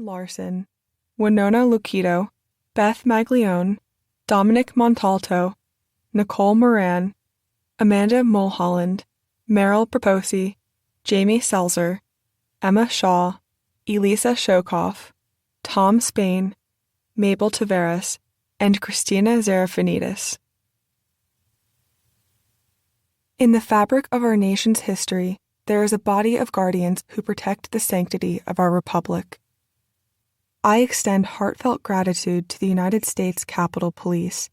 Larson, Winona Lucido, Beth Maglione, Dominic Montalto, Nicole Moran, Amanda Mulholland, Meryl Proposi, Jamie Selzer, Emma Shaw, Elisa Shokoff, Tom Spain, Mabel Tavares, and Christina Zarafinidis. In the fabric of our nation's history, there is a body of guardians who protect the sanctity of our republic. I extend heartfelt gratitude to the United States Capitol Police.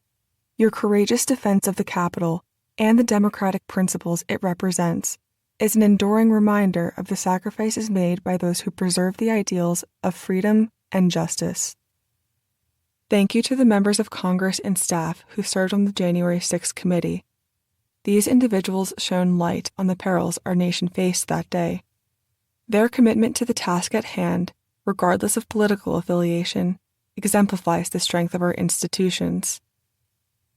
Your courageous defense of the Capitol and the democratic principles it represents is an enduring reminder of the sacrifices made by those who preserve the ideals of freedom and justice. Thank you to the members of Congress and staff who served on the January 6th committee. These individuals shone light on the perils our nation faced that day. Their commitment to the task at hand, regardless of political affiliation, exemplifies the strength of our institutions.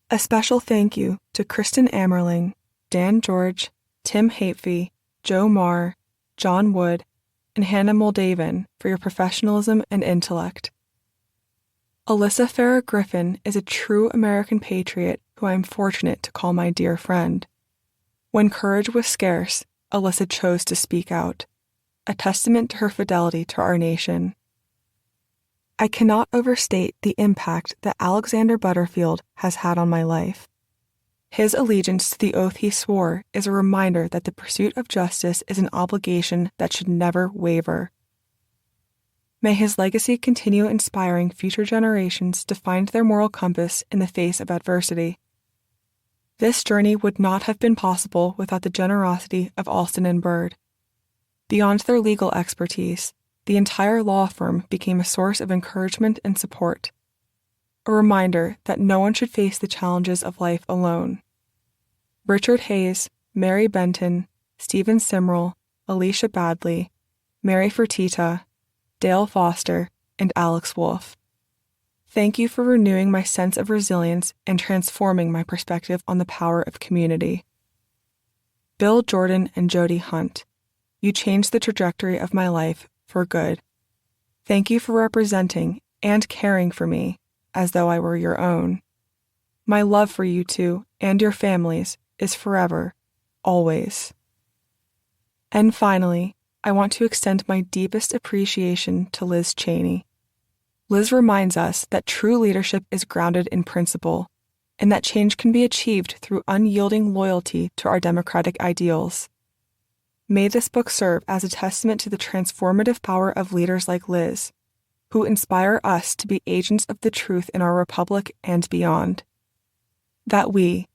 A special thank you to Kristen Ammerling, Dan George, Tim Hapefee, Joe Marr, John Wood, and Hannah Moldavan for your professionalism and intellect. Alyssa Farah Griffin is a true American patriot who I am fortunate to call my dear friend. When courage was scarce, Alyssa chose to speak out, a testament to her fidelity to our nation. I cannot overstate the impact that Alexander Butterfield has had on my life. His allegiance to the oath he swore is a reminder that the pursuit of justice is an obligation that should never waver. May his legacy continue inspiring future generations to find their moral compass in the face of adversity. This journey would not have been possible without the generosity of Alston and Bird. Beyond their legal expertise, the entire law firm became a source of encouragement and support, a reminder that no one should face the challenges of life alone. Richard Hayes, Mary Benton, Stephen Simrell, Alicia Badley, Mary Fertitta, Dale Foster, and Alex Wolf. Thank you for renewing my sense of resilience and transforming my perspective on the power of community. Bill Jordan and Jody Hunt, you changed the trajectory of my life for good. Thank you for representing and caring for me as though I were your own. My love for you two and your families is forever, always. And finally, I want to extend my deepest appreciation to Liz Cheney. Liz reminds us that true leadership is grounded in principle, and that change can be achieved through unyielding loyalty to our democratic ideals. May this book serve as a testament to the transformative power of leaders like Liz, who inspire us to be agents of the truth in our republic and beyond. That we,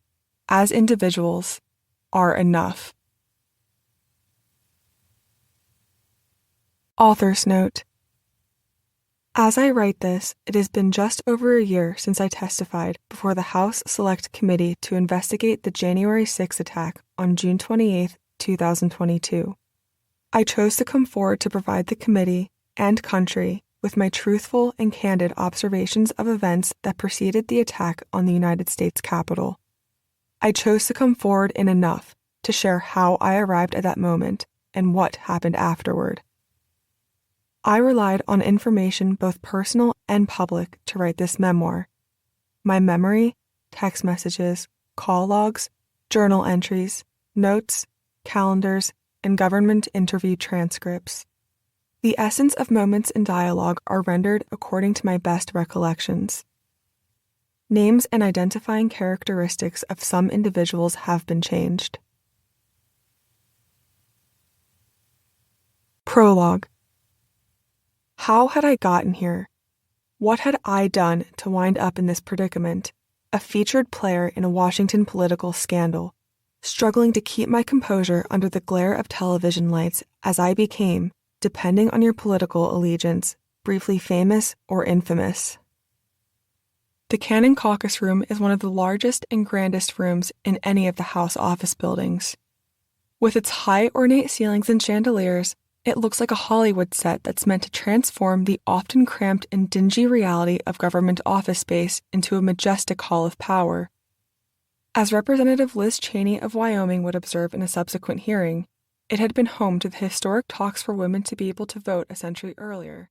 as individuals, are enough. Author's note. As I write this, it has been just over a year since I testified before the House Select Committee to investigate the January 6 attack on June 28, 2022. I chose to come forward to provide the committee and country with my truthful and candid observations of events that preceded the attack on the United States Capitol. I chose to come forward in enough to share how I arrived at that moment and what happened afterward. I relied on information both personal and public to write this memoir. My memory, text messages, call logs, journal entries, notes, calendars, and government interview transcripts. The essence of moments in dialogue are rendered according to my best recollections. Names and identifying characteristics of some individuals have been changed. Prologue. How had I gotten here? What had I done to wind up in this predicament, a featured player in a Washington political scandal, struggling to keep my composure under the glare of television lights as I became, depending on your political allegiance, briefly famous or infamous? The Cannon Caucus Room is one of the largest and grandest rooms in any of the House office buildings. With its high ornate ceilings and chandeliers, it looks like a Hollywood set that's meant to transform the often cramped and dingy reality of government office space into a majestic hall of power. As Representative Liz Cheney of Wyoming would observe in a subsequent hearing, it had been home to the historic talks for women to be able to vote a century earlier.